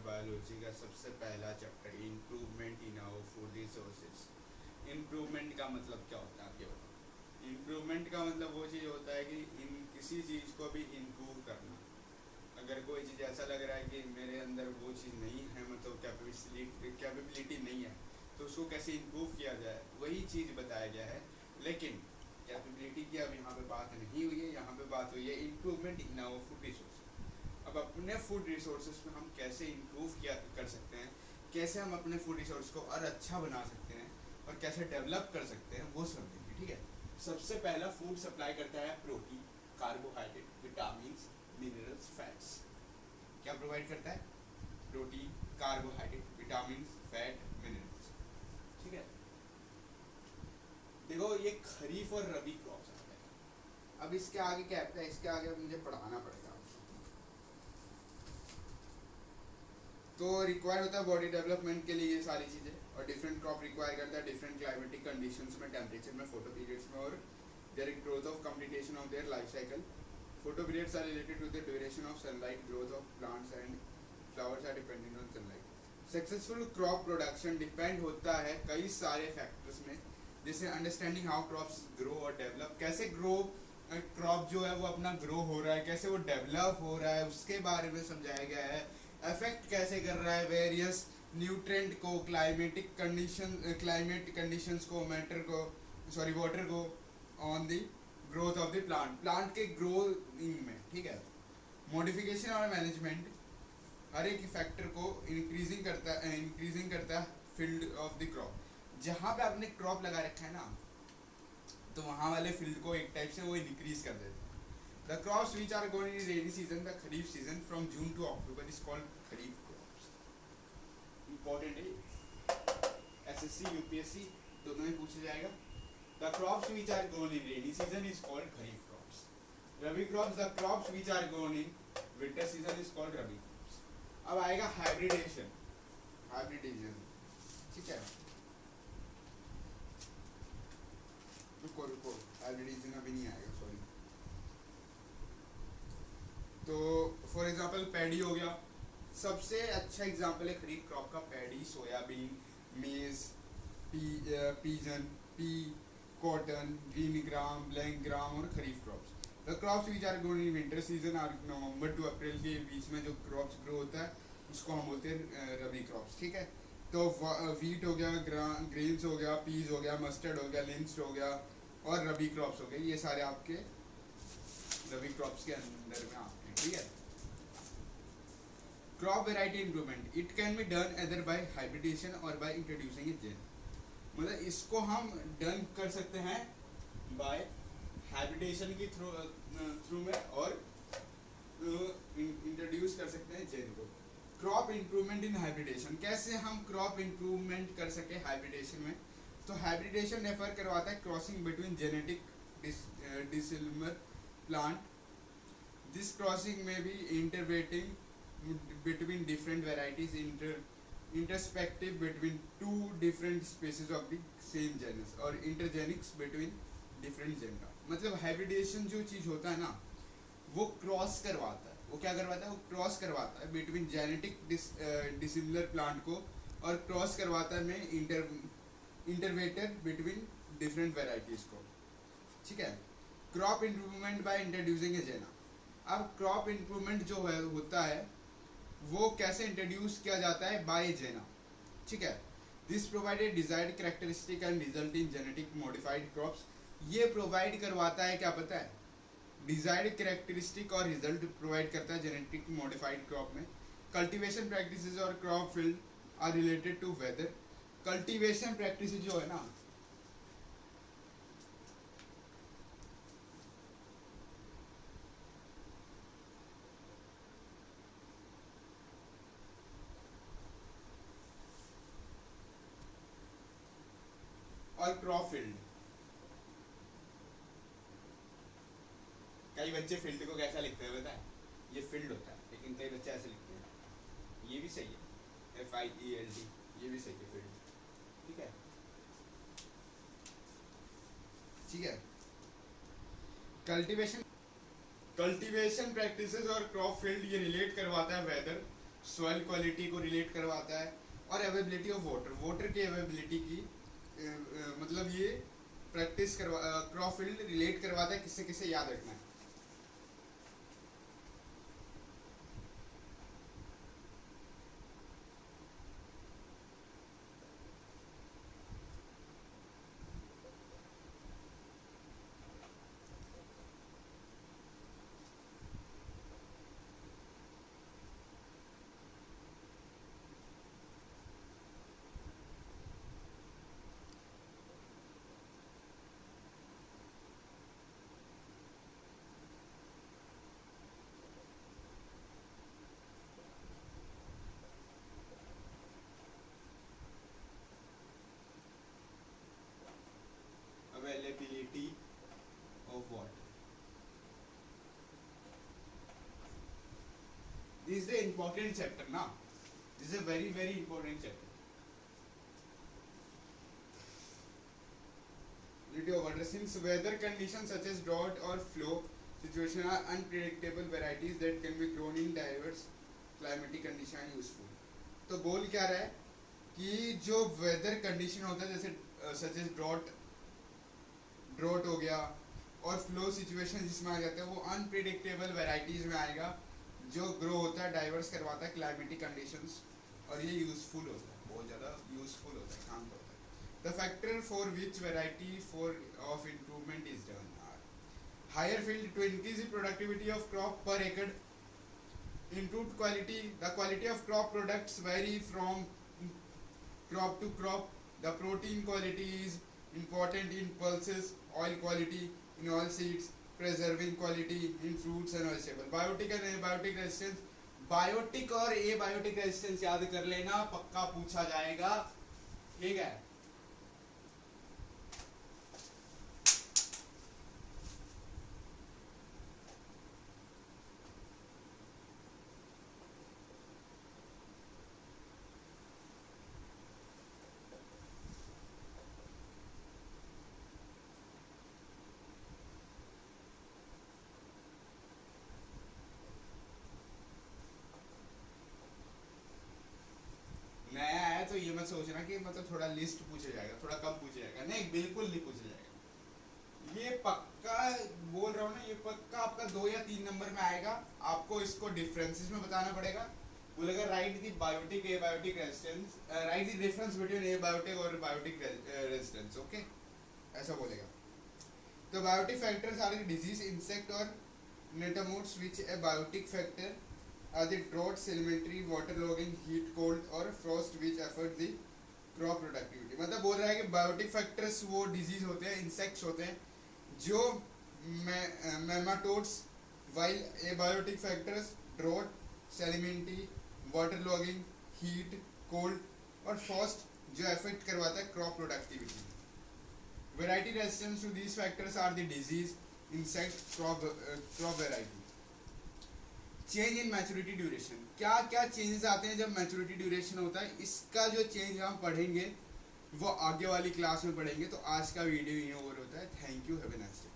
Biology का सबसे पहला chapter improvement in our food resources. Improvement का मतलब क्या होता है आप ये बताओ। इम्प्रूवमेंट का मतलब वो चीज़ होता है कि इन किसी चीज़ को भी इम्प्रूव करना। अगर कोई चीज़ ऐसा लग रहा है कि मेरे अंदर वो चीज़ नहीं है, मतलब कैपेबिलिटी नहीं है, तो उसको कैसे इम्प्रूव किया जाए वही चीज़ बताया गया है। लेकिन कैपेबिलिटी की अब यहाँ पे बात नहीं हुई है, यहाँ पे बात हुई है improvement in our food resource. अब अपने फूड रिसोर्सेज में हम कैसे इम्प्रूव किया कर सकते हैं, कैसे हम अपने फूड रिसोर्स को और अच्छा बना सकते हैं और कैसे डेवलप कर सकते हैं वो समझेंगे। ठीक है, सबसे पहला फूड सप्लाई करता है protein, carbohydrate, vitamin, minerals, fats. क्या प्रोवाइड करता है? Protein, carbohydrate, vitamin, fat, minerals. ठीक है, देखो ये खरीफ और रबी क्रॉप्स आ गए। अब इसके आगे क्या है, इसके आगे मुझे पढ़ाना पड़ेगा। तो रिक्वायर होता है बॉडी डेवलपमेंट के लिए ये सारी चीज़ें, और डिफरेंट क्रॉप रिक्वायर करता है डिफरेंट क्लाइमेटिक कंडीशंस में, टेम्परेचर में, फोटो पीरियड्स में, और their growth of completion of their life cycle. Photo periods are related to the duration of sunlight, growth of plants and flowers are dependent on sunlight. Successful crop production depend होता है कई सारे factors में, जैसे understanding how crops grow और develop, कैसे grow crop जो है वो अपना ग्रो हो रहा है, कैसे वो डेवलप हो रहा है उसके बारे में समझाया गया है। अफेक्ट कैसे कर रहा है वेरियस न्यूट्रेंट को, क्लाइमेट कंडीशंस को, मैटर को, सॉरी वाटर को, on the growth of the plant के ग्रोइंग में। ठीक है, मॉडिफिकेशन और मैनेजमेंट हर एक फैक्टर को इंक्रीजिंग करता है फील्ड ऑफ द क्रॉप। जहाँ पे आपने क्रॉप लगा रखा है ना, तो वहाँ वाले फील्ड को एक टाइप से वो इंक्रीज कर देता है। The crops which are grown in rainy season, the kharif season from June to October is called kharif crops. Important है, SSC UPSC दोनों में पूछा जाएगा। The crops which are grown in rainy season is called kharif crops. Rabi crops, the crops which are grown in winter season is called rabi crops. अब आएगा hybridisation. ठीक है, रुको हाइब्रिडेशन अभी नहीं आएगा, सॉरी। तो फॉर एग्जांपल पैडी हो गया, सबसे अच्छा एग्जांपल है खरीफ क्रॉप का paddy, soybean, maize, pigeon, pea, cotton, green gram, black gram और kharif crops. The crops which are grown in winter season are November to April के बीच में जो क्रॉप्स ग्रो होता है उसको हम बोलते हैं रबी क्रॉप्स। ठीक है, तो वीट हो गया, ग्रेन्स हो गया, पीज हो गया, मस्टर्ड हो गया, लिंक्स हो गया और रबी क्रॉप्स हो गए, ये सारे आपके रबी क्रॉप्स के अंदर में आते हैं। ठीक है, crop variety improvement, it can be done either by hybridization और बाय इंट्रोड्यूसिंग ए जेन। मतलब इसको हम डन कर सकते हैं बाय हाइब्रिडेशन की थ्रू में, और इंट्रोड्यूस कर सकते हैं जेन को। क्रॉप इंप्रूवमेंट इन हाइब्रिडेशन, कैसे हम क्रॉप इंप्रूवमेंट कर सके हाइब्रिडेशन में? तो हाइब्रिडेशन रेफर करवाता है crossing between genetic dissimilar plant. This crossing may be interpreting between different varieties, interspective between two different species of the same genus, और intergenics between different genera। मतलब hybridisation जो चीज होता है ना, वो क्रॉस करवाता है। वो क्या करवाता है? वो क्रॉस करवाता है बिटवीन जेनेटिक डिसिमिलर प्लांट को, और क्रॉस करवाता है में इंटरवेटेड बिटवीन डिफरेंट वेराइटीज को। ठीक है, crop improvement by introducing a gene. अब क्रॉप इंप्रूवमेंट जो है होता है वो कैसे इंट्रोड्यूस किया जाता है? By gene. ठीक है, this provided desired characteristic and result in genetic modified crops. ये प्रोवाइड करवाता है, क्या पता है? डिजायर्ड कैरेक्टरिस्टिक और रिजल्ट प्रोवाइड करता है जेनेटिक मॉडिफाइड क्रॉप में। कल्टीवेशन प्रैक्टिसेस और crop field are related to weather. Cultivation practices जो है ना, और क्रॉप फील्ड, कई बच्चे फील्ड को कैसा लिखते हैं पता है? ये फील्ड होता है, लेकिन कई बच्चे ऐसे लिखते हैं। ये भी सही है, FIELD, ये भी सही है फील्ड। ठीक है, ठीक है। कल्टीवेशन प्रैक्टिसेस और क्रॉप फील्ड ये रिलेट करवाता है वेदर, सॉइल क्वालिटी को रिलेट करवाता है, और अवेलेबिलिटी ऑफ वाटर, वाटर की अवेलेबिलिटी की मतलब ये प्रैक्टिस करवा क्रॉप फील्ड रिलेट करवाता है। किससे किससे याद रखना है। Availability of water, this is the important chapter ना, this is a very very important chapter. Of water, since weather conditions such as drought or flow situation are unpredictable varieties that can be grown in diverse climatic condition are useful। तो बोल क्या रहा है कि जो weather condition होता है जैसे सच एज ड्रॉट, ड्रॉट हो गया, और फ्लो सिचुएशन जिसमें आ जाता है वो अनप्रिडिक्टेबल वेराइटीज में आएगा, जो ग्रो होता है, डाइवर्स करवाता है क्लाइमेटिक कंडीशंस, और ये यूजफुल होता है, बहुत ज़्यादा यूजफुल होता है, काम करता है। The factor for which variety for of improvement is done are higher field to increase the productivity of crop per acre, improved quality, the quality of crop products vary from crop to crop, the protein quality is important in pulses, oil quality in oil seeds, preserving quality in fruits and vegetables, biotic and abiotic resistance, biotic और abiotic resistance याद कर लेना, पक्का पूछा जाएगा, ठीक है। नया है तो ये मत सोचना कि मतलब थोड़ा लिस्ट पूछा जाएगा, थोड़ा कम पूछा जाएगा, नहीं बिल्कुल नहीं पूछा जाएगा, ये पक्का बोल रहा हूँ ना, ये पक्का आपका 2 या 3 नंबर में आएगा। आपको इसको डिफरेंसेस में बताना पड़ेगा, बोलेगा write the biotic abiotic resistance, write the difference between abiotic और बायोटिक रेजिस्टेंस, ओके, ऐसा बोलेगा। तो biotic factors are disease, insect और nematodes, which abiotic factor are the drought, elementary waterlogging, heat, cold और frost which affect the crop productivity। मतलब बोल रहा है कि बायोटिक फैक्टर्स वो डिजीज होते हैं, इंसेक्ट्स होते हैं जो nematodes, while abiotic factors drought, salinity, waterlogging, heat, cold और फॉस्ट जो अफेक्ट करवाता है crop productivity. Variety resistance to these factors are the disease, insect, crop variety. Change in maturity duration, क्या क्या चेंजेस आते हैं जब मैच्योरिटी ड्यूरेशन होता है, इसका जो चेंज हम पढ़ेंगे वो आगे वाली क्लास में पढ़ेंगे। तो आज का वीडियो ये ओवर होता है। Thank you, have a nice day.